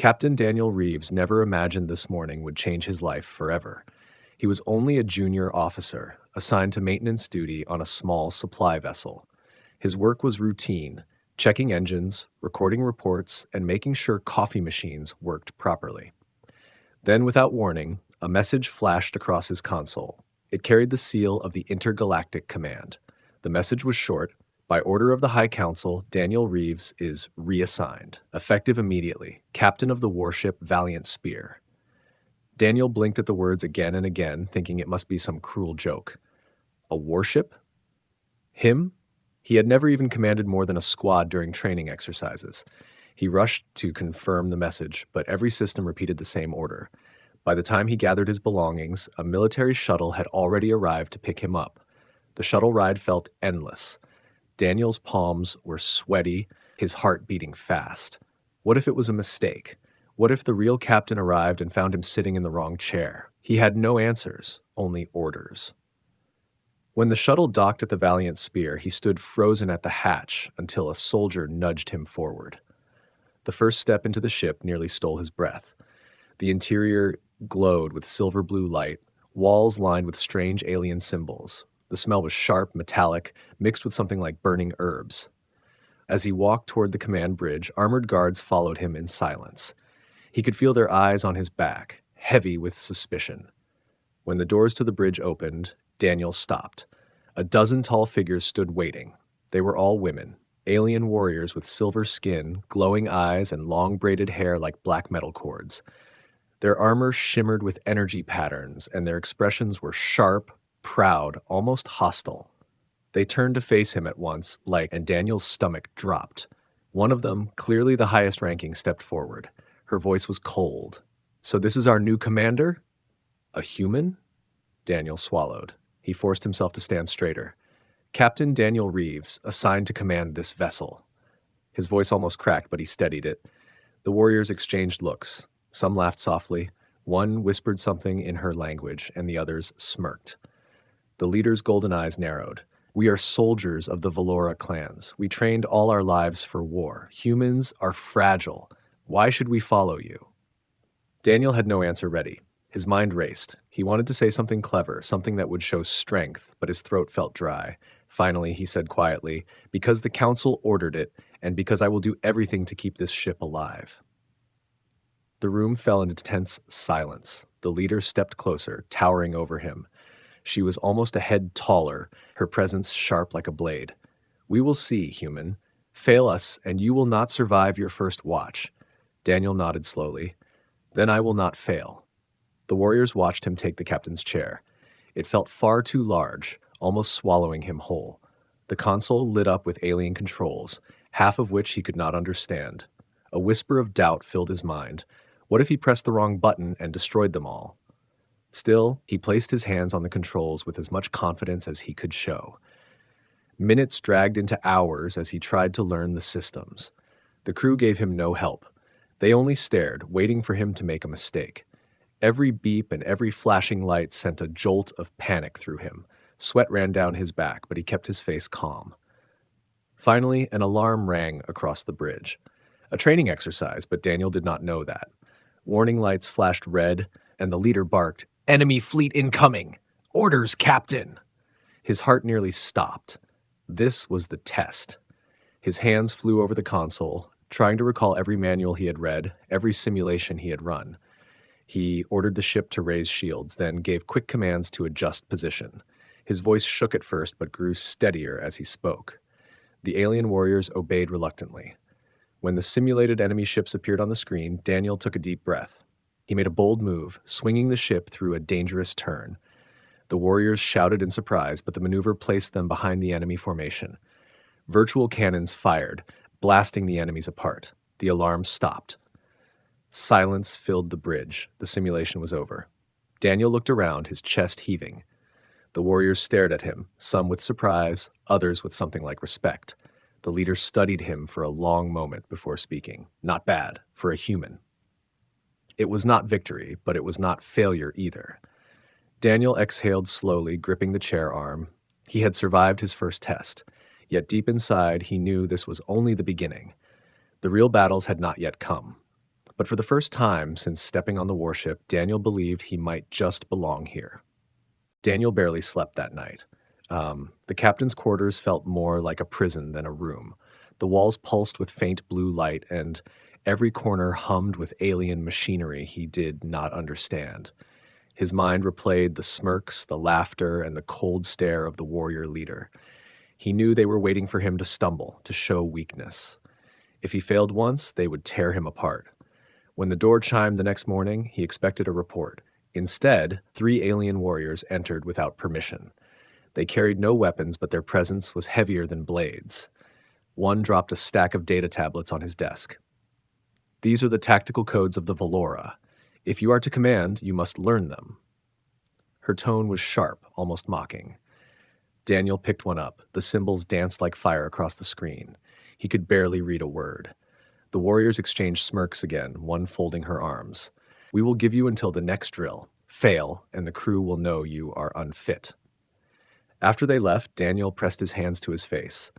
Captain Daniel Reeves never imagined this morning would change his life forever. He was only a junior officer, assigned to maintenance duty on a small supply vessel. His work was routine, checking engines, recording reports, and making sure coffee machines worked properly. Then, without warning, a message flashed across his console. It carried the seal of the Intergalactic Command. The message was short. By order of the High Council, Daniel Reeves is reassigned, effective immediately, captain of the warship Valiant Spear. Daniel blinked at the words again and again, thinking it must be some cruel joke. A warship? Him? He had never even commanded more than a squad during training exercises. He rushed to confirm the message, but every system repeated the same order. By the time he gathered his belongings, a military shuttle had already arrived to pick him up. The shuttle ride felt endless. Daniel's palms were sweaty, his heart beating fast. What if it was a mistake? What if the real captain arrived and found him sitting in the wrong chair? He had no answers, only orders. When the shuttle docked at the Valiant Spear, he stood frozen at the hatch until a soldier nudged him forward. The first step into the ship nearly stole his breath. The interior glowed with silver blue light, walls lined with strange alien symbols. The smell was sharp, metallic, mixed with something like burning herbs. As he walked toward the command bridge, armored guards followed him in silence. He could feel their eyes on his back, heavy with suspicion. When the doors to the bridge opened, Daniel stopped. A dozen tall figures stood waiting. They were all women, alien warriors with silver skin, glowing eyes, and long braided hair like black metal cords. Their armor shimmered with energy patterns, and their expressions were sharp, proud, almost hostile. They turned to face him at once, and Daniel's stomach dropped. One of them, clearly the highest ranking, stepped forward. Her voice was cold. "So this is our new commander? A human?" Daniel swallowed. He forced himself to stand straighter. "Captain Daniel Reeves, assigned to command this vessel." His voice almost cracked, but he steadied it. The warriors exchanged looks. Some laughed softly. One whispered something in her language, and the others smirked. The leader's golden eyes narrowed. "We are soldiers of the Valora clans. We trained all our lives for war. Humans are fragile. Why should we follow you?" Daniel had no answer ready. His mind raced. He wanted to say something clever, something that would show strength, but his throat felt dry. Finally, he said quietly, "Because the council ordered it, and because I will do everything to keep this ship alive." The room fell into tense silence. The leader stepped closer, towering over him. She was almost a head taller, her presence sharp like a blade. "We will see, human. Fail us, and you will not survive your first watch." Daniel nodded slowly. "Then I will not fail." The warriors watched him take the captain's chair. It felt far too large, almost swallowing him whole. The console lit up with alien controls, half of which he could not understand. A whisper of doubt filled his mind. What if he pressed the wrong button and destroyed them all? Still, he placed his hands on the controls with as much confidence as he could show. Minutes dragged into hours as he tried to learn the systems. The crew gave him no help. They only stared, waiting for him to make a mistake. Every beep and every flashing light sent a jolt of panic through him. Sweat ran down his back, but he kept his face calm. Finally, an alarm rang across the bridge. A training exercise, but Daniel did not know that. Warning lights flashed red, and the leader barked, "Enemy fleet incoming! Orders, Captain!" His heart nearly stopped. This was the test. His hands flew over the console, trying to recall every manual he had read, every simulation he had run. He ordered the ship to raise shields, then gave quick commands to adjust position. His voice shook at first, but grew steadier as he spoke. The alien warriors obeyed reluctantly. When the simulated enemy ships appeared on the screen, Daniel took a deep breath. He made a bold move, swinging the ship through a dangerous turn. The warriors shouted in surprise, but the maneuver placed them behind the enemy formation. Virtual cannons fired, blasting the enemies apart. The alarm stopped. Silence filled the bridge. The simulation was over. Daniel looked around, his chest heaving. The warriors stared at him, some with surprise, others with something like respect. The leader studied him for a long moment before speaking. Not bad, for a human. It was not victory, but it was not failure either. Daniel exhaled slowly, gripping the chair arm. He had survived his first test, yet deep inside he knew this was only the beginning. The real battles had not yet come. But for the first time since stepping on the warship, Daniel believed he might just belong here. Daniel barely slept that night. The captain's quarters felt more like a prison than a room. The walls pulsed with faint blue light, and every corner hummed with alien machinery he did not understand. His mind replayed the smirks, the laughter, and the cold stare of the warrior leader. He knew they were waiting for him to stumble, to show weakness. If he failed once, they would tear him apart. When the door chimed the next morning, he expected a report. Instead, 3 alien warriors entered without permission. They carried no weapons, but their presence was heavier than blades. One dropped a stack of data tablets on his desk. These are the tactical codes of the Valora. If you are to command, you must learn them. Her tone was sharp, almost mocking. Daniel picked one up. The symbols danced like fire across the screen. He could barely read a word. The warriors exchanged smirks again, one folding her arms. We will give you until the next drill. Fail, and the crew will know you are unfit. After they left, Daniel pressed his hands to his face.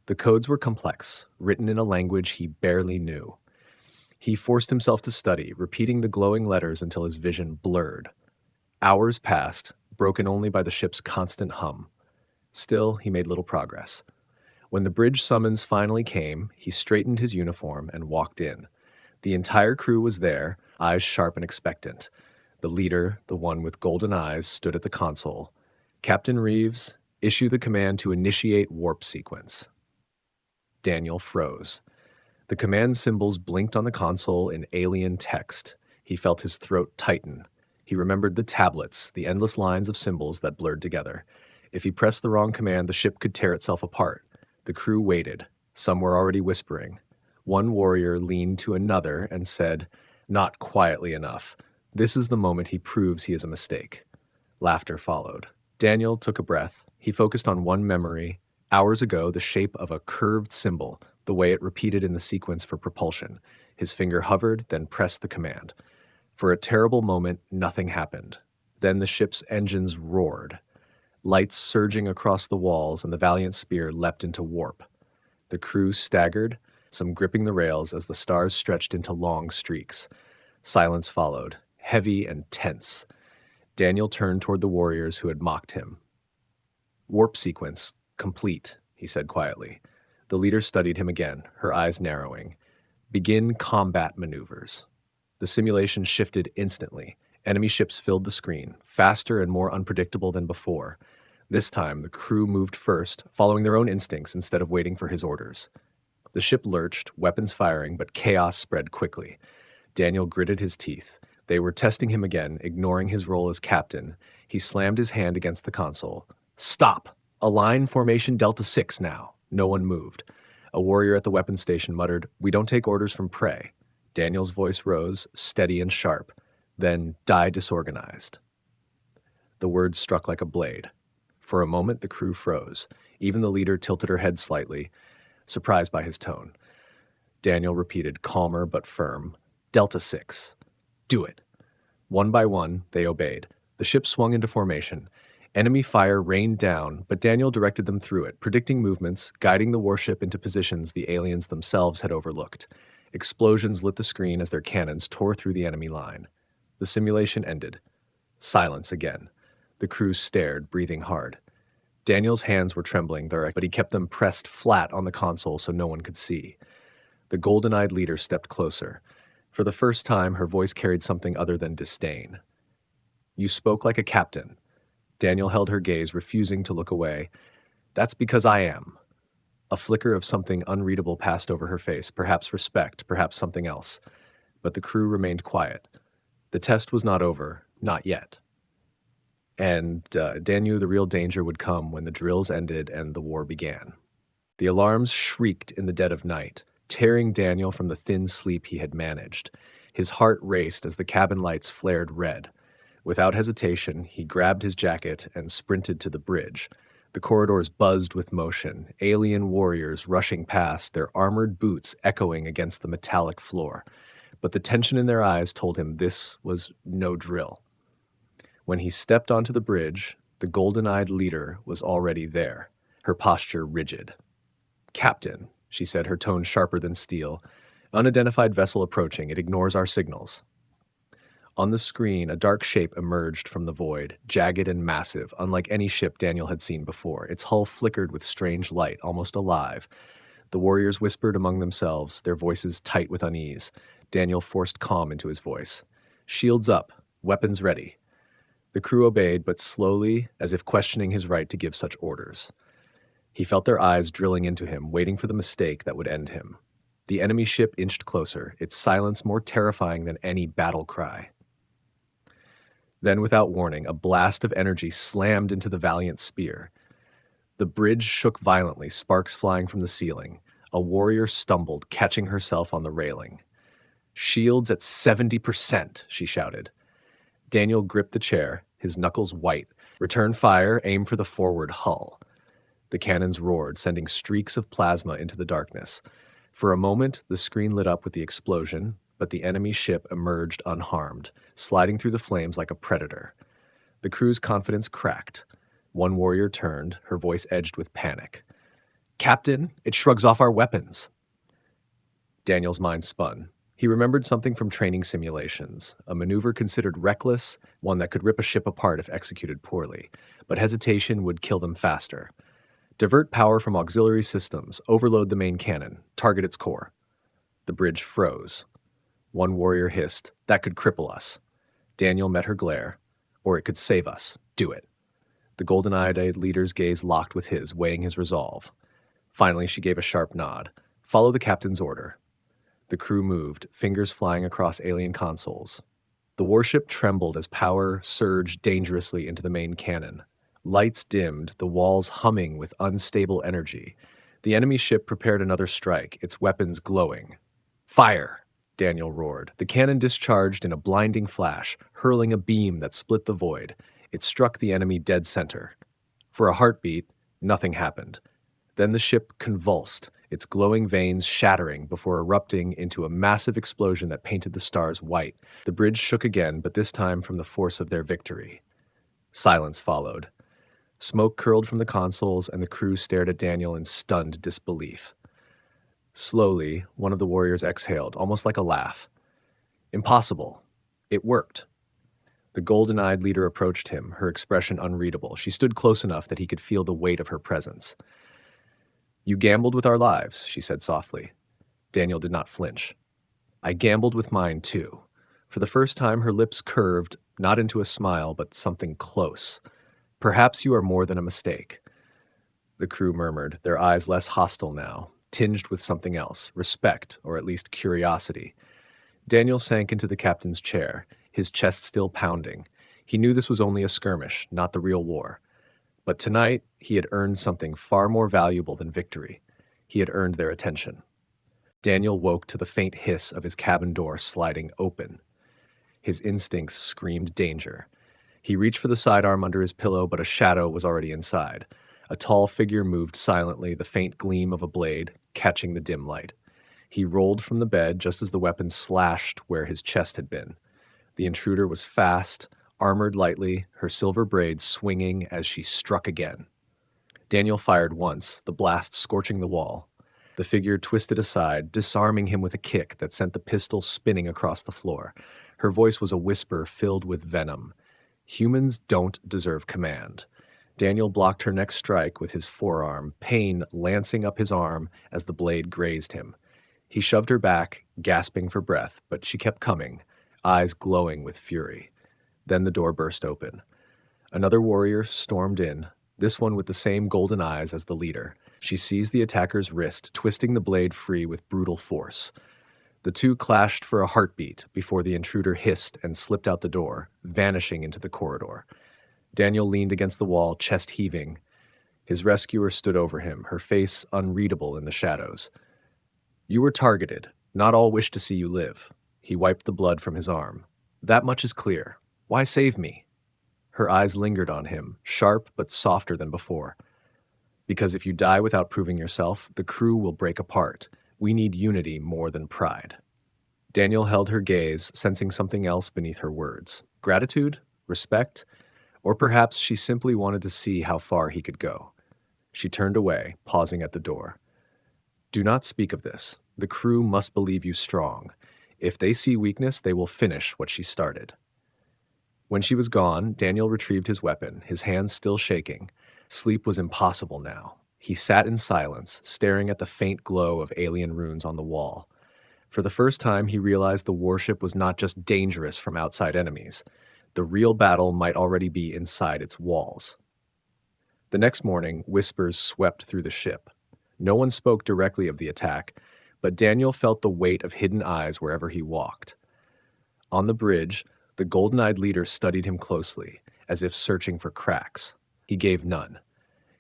The codes were complex, written in a language he barely knew. He forced himself to study, repeating the glowing letters until his vision blurred. Hours passed, broken only by the ship's constant hum. Still, he made little progress. When the bridge summons finally came, he straightened his uniform and walked in. The entire crew was there, eyes sharp and expectant. The leader, the one with golden eyes, stood at the console. Captain Reeves, issue the command to initiate warp sequence. Daniel froze. The command symbols blinked on the console in alien text. He felt his throat tighten. He remembered the tablets, the endless lines of symbols that blurred together. If he pressed the wrong command, the ship could tear itself apart. The crew waited. Some were already whispering. One warrior leaned to another and said, not quietly enough, "This is the moment he proves he is a mistake." Laughter followed. Daniel took a breath. He focused on one memory. Hours ago, the shape of a curved symbol, the way it repeated in the sequence for propulsion. His finger hovered, then pressed the command. For a terrible moment, nothing happened. Then the ship's engines roared. Lights surging across the walls, and the Valiant Spear leapt into warp. The crew staggered, some gripping the rails as the stars stretched into long streaks. Silence followed, heavy and tense. Daniel turned toward the warriors who had mocked him. Warp sequence complete, he said quietly. The leader studied him again, her eyes narrowing. Begin combat maneuvers. The simulation shifted instantly. Enemy ships filled the screen, faster and more unpredictable than before. This time, the crew moved first, following their own instincts instead of waiting for his orders. The ship lurched, weapons firing, but chaos spread quickly. Daniel gritted his teeth. They were testing him again, ignoring his role as captain. He slammed his hand against the console. Stop! Align formation Delta 6 now. No one moved. A warrior at the weapons station muttered, "We don't take orders from prey." Daniel's voice rose, steady and sharp. Then, die disorganized. The words struck like a blade. For a moment, the crew froze. Even the leader tilted her head slightly, surprised by his tone. Daniel repeated, calmer but firm, "Delta 6. Do it." One by one, they obeyed. The ship swung into formation. Enemy fire rained down, but Daniel directed them through it, predicting movements, guiding the warship into positions the aliens themselves had overlooked. Explosions lit the screen as their cannons tore through the enemy line. The simulation ended. Silence again. The crew stared, breathing hard. Daniel's hands were trembling, but he kept them pressed flat on the console so no one could see. The golden-eyed leader stepped closer. For the first time, her voice carried something other than disdain. "You spoke like a captain." Daniel held her gaze, refusing to look away. "That's because I am." A flicker of something unreadable passed over her face, perhaps respect, perhaps something else. But the crew remained quiet. The test was not over, not yet. And Dan knew the real danger would come when the drills ended and the war began. The alarms shrieked in the dead of night, tearing Daniel from the thin sleep he had managed. His heart raced as the cabin lights flared red. Without hesitation, he grabbed his jacket and sprinted to the bridge. The corridors buzzed with motion, alien warriors rushing past, their armored boots echoing against the metallic floor. But the tension in their eyes told him this was no drill. When he stepped onto the bridge, the golden-eyed leader was already there, her posture rigid. "Captain," she said, her tone sharper than steel, Unidentified vessel approaching. It ignores our signals. On the screen, a dark shape emerged from the void, jagged and massive, unlike any ship Daniel had seen before. Its hull flickered with strange light, almost alive. The warriors whispered among themselves, their voices tight with unease. Daniel forced calm into his voice. Shields up, weapons ready. The crew obeyed, but slowly, as if questioning his right to give such orders. He felt their eyes drilling into him, waiting for the mistake that would end him. The enemy ship inched closer, its silence more terrifying than any battle cry. Then, without warning, a blast of energy slammed into the valiant spear. The bridge shook violently, sparks flying from the ceiling. A warrior stumbled, catching herself on the railing. "Shields at 70%, she shouted. Daniel gripped the chair, his knuckles white. "Return fire, aim for the forward hull." The cannons roared, sending streaks of plasma into the darkness. For a moment, the screen lit up with the explosion, but the enemy ship emerged unharmed, sliding through the flames like a predator. The crew's confidence cracked. One warrior turned, her voice edged with panic. "Captain, it shrugs off our weapons." Daniel's mind spun. He remembered something from training simulations, a maneuver considered reckless, one that could rip a ship apart if executed poorly, but hesitation would kill them faster. Divert power from auxiliary systems, overload the main cannon, target its core. The bridge froze. One warrior hissed, "That could cripple us." Daniel met her glare. "Or it could save us. Do it." The golden-eyed leader's gaze locked with his, weighing his resolve. Finally, she gave a sharp nod. "Follow the captain's order." The crew moved, fingers flying across alien consoles. The warship trembled as power surged dangerously into the main cannon. Lights dimmed, the walls humming with unstable energy. The enemy ship prepared another strike, its weapons glowing. "Fire!" Daniel roared. The cannon discharged in a blinding flash, hurling a beam that split the void. It struck the enemy dead center. For a heartbeat, nothing happened. Then the ship convulsed, its glowing veins shattering before erupting into a massive explosion that painted the stars white. The bridge shook again, but this time from the force of their victory. Silence followed. Smoke curled from the consoles, and the crew stared at Daniel in stunned disbelief. Slowly, one of the warriors exhaled, almost like a laugh. "Impossible. It worked." The golden-eyed leader approached him, her expression unreadable. She stood close enough that he could feel the weight of her presence. "You gambled with our lives," she said softly. Daniel did not flinch. "I gambled with mine, too." For the first time, her lips curved, not into a smile, but something close. "Perhaps you are more than a mistake." The crew murmured, their eyes less hostile now, tinged with something else, respect, or at least curiosity. Daniel sank into the captain's chair, his chest still pounding. He knew this was only a skirmish, not the real war. But tonight, he had earned something far more valuable than victory. He had earned their attention. Daniel woke to the faint hiss of his cabin door sliding open. His instincts screamed danger. He reached for the sidearm under his pillow, but a shadow was already inside. A tall figure moved silently, the faint gleam of a blade catching the dim light. He rolled from the bed just as the weapon slashed where his chest had been. The intruder was fast, armored lightly, her silver braids swinging as she struck again. Daniel fired once, the blast scorching the wall. The figure twisted aside, disarming him with a kick that sent the pistol spinning across the floor. Her voice was a whisper filled with venom. "Humans don't deserve command." Daniel blocked her next strike with his forearm, pain lancing up his arm as the blade grazed him. He shoved her back, gasping for breath, but she kept coming, eyes glowing with fury. Then the door burst open. Another warrior stormed in, this one with the same golden eyes as the leader. She seized the attacker's wrist, twisting the blade free with brutal force. The two clashed for a heartbeat before the intruder hissed and slipped out the door, vanishing into the corridor. Daniel leaned against the wall, chest heaving. His rescuer stood over him, her face unreadable in the shadows. "You were targeted. Not all wish to see you live." He wiped the blood from his arm. "That much is clear. Why save me?" Her eyes lingered on him, sharp but softer than before. "Because if you die without proving yourself, the crew will break apart. We need unity more than pride." Daniel held her gaze, sensing something else beneath her words. Gratitude? Respect? Or perhaps she simply wanted to see how far he could go. She turned away, pausing at the door. "Do not speak of this. The crew must believe you strong. If they see weakness, they will finish what she started. When she was gone, Daniel retrieved his weapon, his hands still shaking. Sleep was impossible now. He sat in silence, staring at the faint glow of alien runes on the wall. For the first time, he realized the warship was not just dangerous from outside enemies. The real battle might already be inside its walls. The next morning, whispers swept through the ship. No one spoke directly of the attack, but Daniel felt the weight of hidden eyes wherever he walked. On the bridge, the golden-eyed leader studied him closely, as if searching for cracks. He gave none.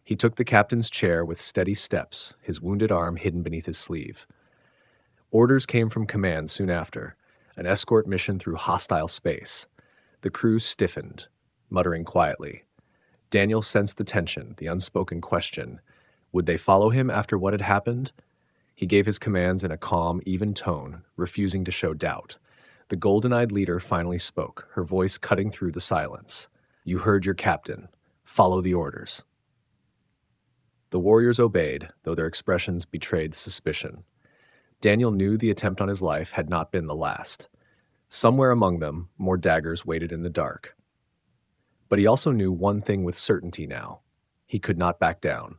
He took the captain's chair with steady steps, his wounded arm hidden beneath his sleeve. Orders came from command soon after, an escort mission through hostile space. The crew stiffened, muttering quietly. Daniel sensed the tension, the unspoken question. Would they follow him after what had happened? He gave his commands in a calm, even tone, refusing to show doubt. The golden-eyed leader finally spoke, her voice cutting through the silence. "You heard your captain. Follow the orders." The warriors obeyed, though their expressions betrayed suspicion. Daniel knew the attempt on his life had not been the last. Somewhere among them, more daggers waited in the dark. But he also knew one thing with certainty now. He could not back down.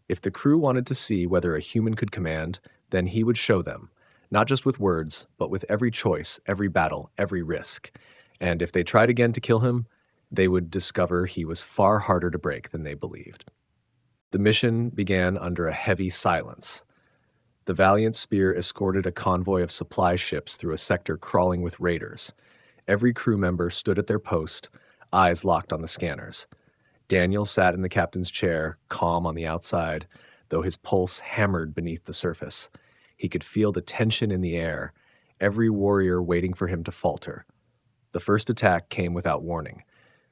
If the crew wanted to see whether a human could command, then he would show them, not just with words, but with every choice, every battle, every risk. And if they tried again to kill him, they would discover he was far harder to break than they believed. The mission began under a heavy silence. The Valiant Spear escorted a convoy of supply ships through a sector crawling with raiders. Every crew member stood at their post, eyes locked on the scanners. Daniel sat in the captain's chair, calm on the outside, though his pulse hammered beneath the surface. He could feel the tension in the air, every warrior waiting for him to falter. The first attack came without warning.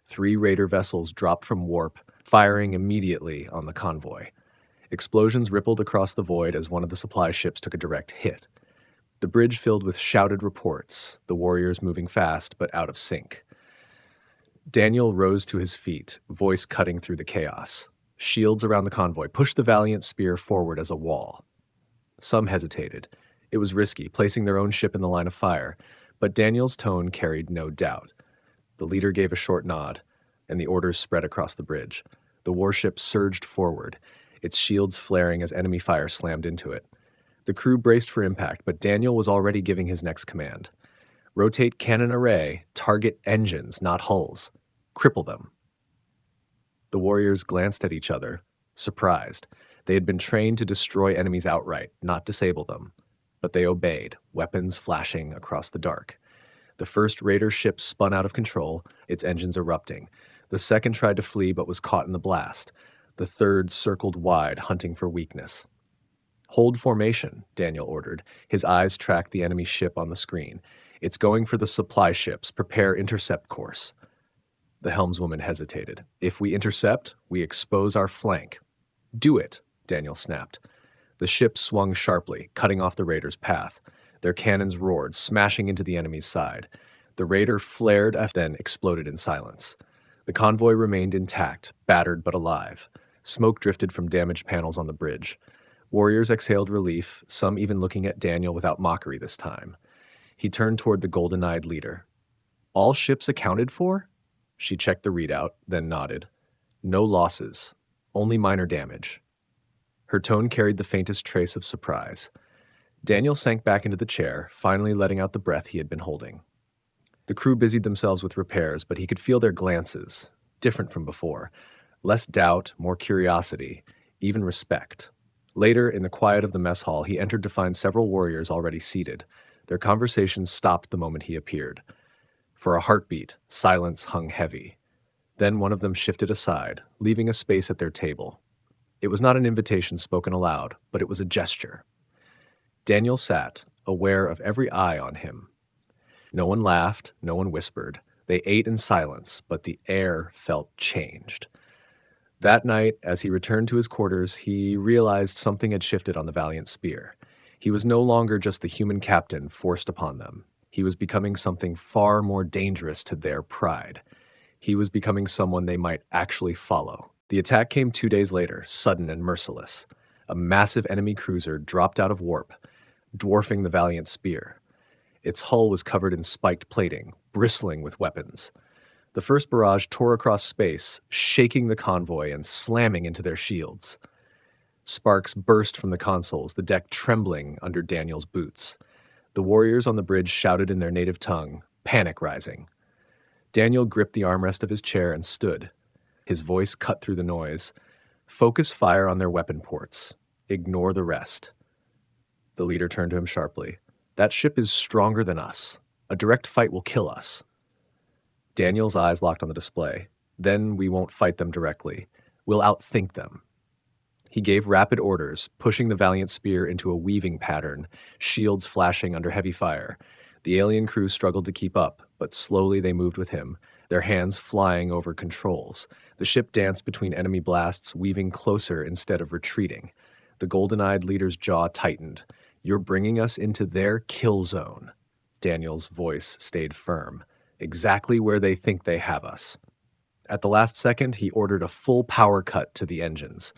3 raider vessels dropped from warp, firing immediately on the convoy. Explosions rippled across the void as one of the supply ships took a direct hit. The bridge filled with shouted reports, the warriors moving fast but out of sync. Daniel rose to his feet, voice cutting through the chaos. Shields around the convoy pushed the Valiant Spear forward as a wall. Some hesitated. It was risky, placing their own ship in the line of fire, but Daniel's tone carried no doubt. The leader gave a short nod, and the orders spread across the bridge. The warship surged forward, its shields flaring as enemy fire slammed into it. The crew braced for impact, but Daniel was already giving his next command. Rotate cannon array, target engines, not hulls. Cripple them. The warriors glanced at each other, surprised. They had been trained to destroy enemies outright, not disable them. But they obeyed, weapons flashing across the dark. The first raider ship spun out of control, its engines erupting. The second tried to flee but was caught in the blast. The third circled wide, hunting for weakness. "Hold formation," Daniel ordered. His eyes tracked the enemy ship on the screen. "It's going for the supply ships. Prepare intercept course." The helmswoman hesitated. "If we intercept, we expose our flank." "Do it," Daniel snapped. The ship swung sharply, cutting off the raiders' path. Their cannons roared, smashing into the enemy's side. The raider flared, then exploded in silence. The convoy remained intact, battered but alive. Smoke drifted from damaged panels on the bridge. Warriors exhaled relief, some even looking at Daniel without mockery this time. He turned toward the golden-eyed leader. "All ships accounted for?" She checked the readout, then nodded. "No losses, only minor damage." Her tone carried the faintest trace of surprise. Daniel sank back into the chair, finally letting out the breath he had been holding. The crew busied themselves with repairs, but he could feel their glances, different from before. Less doubt, more curiosity, even respect. Later, in the quiet of the mess hall, he entered to find several warriors already seated. Their conversation stopped the moment he appeared. For a heartbeat, silence hung heavy. Then one of them shifted aside, leaving a space at their table. It was not an invitation spoken aloud, but it was a gesture. Daniel sat, aware of every eye on him. No one laughed, no one whispered. They ate in silence, but the air felt changed. That night, as he returned to his quarters, he realized something had shifted on the Valiant Spear. He was no longer just the human captain forced upon them. He was becoming something far more dangerous to their pride. He was becoming someone they might actually follow. The attack came 2 days later, sudden and merciless. A massive enemy cruiser dropped out of warp. dwarfing the Valiant spear. Its hull was covered in spiked plating, bristling with weapons. The first barrage tore across space, shaking the convoy and slamming into their shields. Sparks burst from the consoles, the deck trembling under Daniel's boots. The warriors on the bridge shouted in their native tongue, panic rising. Daniel gripped the armrest of his chair and stood. His voice cut through the noise. Focus fire on their weapon ports. Ignore the rest. The leader turned to him sharply. That ship is stronger than us. A direct fight will kill us. Daniel's eyes locked on the display. Then we won't fight them directly. We'll outthink them. He gave rapid orders, pushing the Valiant spear into a weaving pattern, shields flashing under heavy fire. The alien crew struggled to keep up, but slowly they moved with him, their hands flying over controls. The ship danced between enemy blasts, weaving closer instead of retreating. The golden-eyed leader's jaw tightened. You're bringing us into their kill zone. Daniel's voice stayed firm. Exactly where they think they have us. At the last second, he ordered a full power cut to the engines.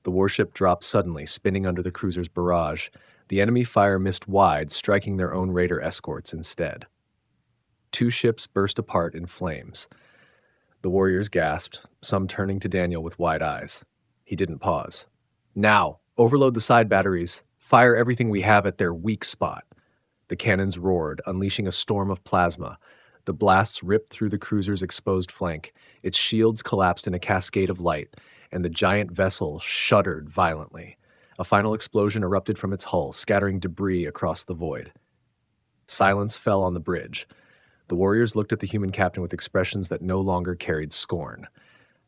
The warship dropped suddenly, spinning under the cruiser's barrage. The enemy fire missed wide, striking their own raider escorts instead. Two ships burst apart in flames. The warriors gasped, some turning to Daniel with wide eyes. He didn't pause. Now, overload the side batteries. Fire everything we have at their weak spot. The cannons roared, unleashing a storm of plasma. The blasts ripped through the cruiser's exposed flank. Its shields collapsed in a cascade of light, and the giant vessel shuddered violently. A final explosion erupted from its hull, scattering debris across the void. Silence fell on the bridge. The warriors looked at the human captain with expressions that no longer carried scorn.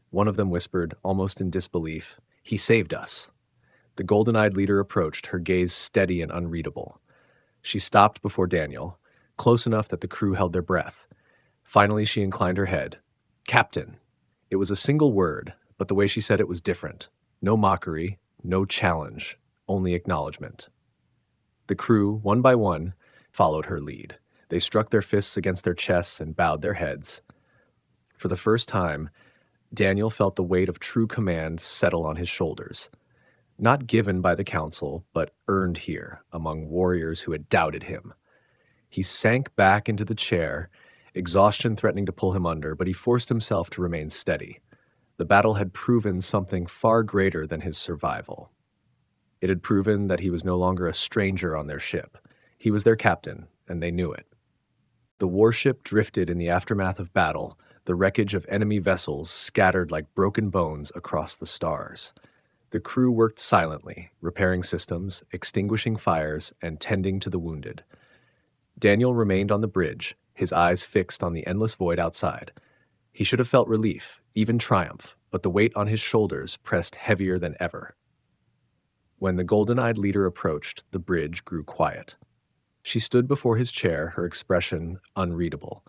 One of them whispered, almost in disbelief, "He saved us." The golden-eyed leader approached, her gaze steady and unreadable. She stopped before Daniel, close enough that the crew held their breath. Finally, she inclined her head. "Captain." It was a single word, but the way she said it was different. No mockery, no challenge, only acknowledgement. The crew, one by one, followed her lead. They struck their fists against their chests and bowed their heads. For the first time, Daniel felt the weight of true command settle on his shoulders. Not given by the council, but earned here among warriors who had doubted him. He sank back into the chair, exhaustion threatening to pull him under, but he forced himself to remain steady. The battle had proven something far greater than his survival. It had proven that he was no longer a stranger on their ship. He was their captain, and they knew it. The warship drifted in the aftermath of battle, the wreckage of enemy vessels scattered like broken bones across the stars. The crew worked silently, repairing systems, extinguishing fires, and tending to the wounded. Daniel remained on the bridge, his eyes fixed on the endless void outside. He should have felt relief, even triumph, but the weight on his shoulders pressed heavier than ever. When the golden-eyed leader approached, the bridge grew quiet. She stood before his chair, her expression unreadable.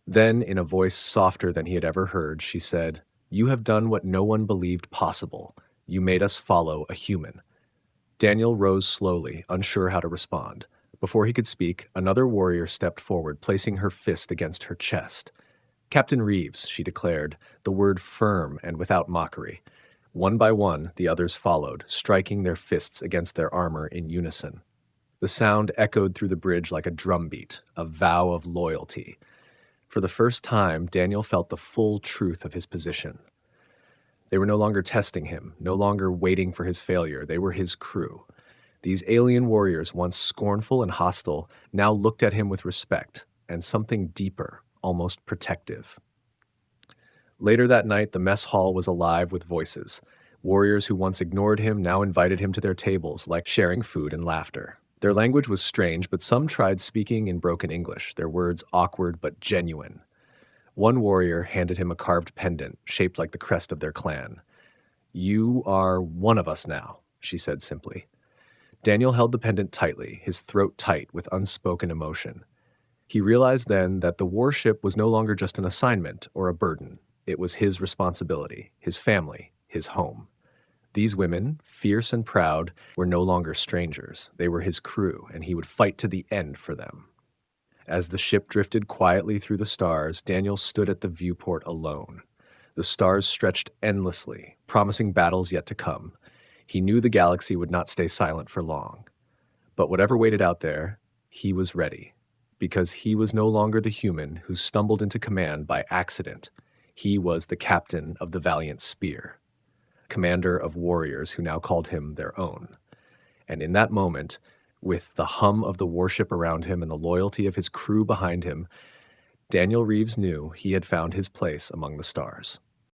Then, in a voice softer than he had ever heard, she said, "You have done what no one believed possible. You made us follow a human." Daniel rose slowly, unsure how to respond. Before he could speak, another warrior stepped forward, placing her fist against her chest. "Captain Reeves," she declared, the word firm and without mockery. One by one, the others followed, striking their fists against their armor in unison. The sound echoed through the bridge like a drumbeat, a vow of loyalty. For the first time, Daniel felt the full truth of his position. They were no longer testing him, no longer waiting for his failure. They were his crew. These alien warriors, once scornful and hostile, now looked at him with respect and something deeper, almost protective. Later that night, the mess hall was alive with voices. Warriors who once ignored him now invited him to their tables, like sharing food and laughter. Their language was strange, but some tried speaking in broken English, their words awkward but genuine. One warrior handed him a carved pendant, shaped like the crest of their clan. "You are one of us now," she said simply. Daniel held the pendant tightly, his throat tight with unspoken emotion. He realized then that the warship was no longer just an assignment or a burden. It was his responsibility, his family, his home. These women, fierce and proud, were no longer strangers. They were his crew, and he would fight to the end for them. As the ship drifted quietly through the stars, Daniel stood at the viewport alone. The stars stretched endlessly, promising battles yet to come. He knew the galaxy would not stay silent for long. But whatever waited out there, he was ready, because he was no longer the human who stumbled into command by accident. He was the captain of the valiant Spear, commander of warriors who now called him their own. And in that moment, with the hum of the warship around him and the loyalty of his crew behind him, Daniel Reeves knew he had found his place among the stars.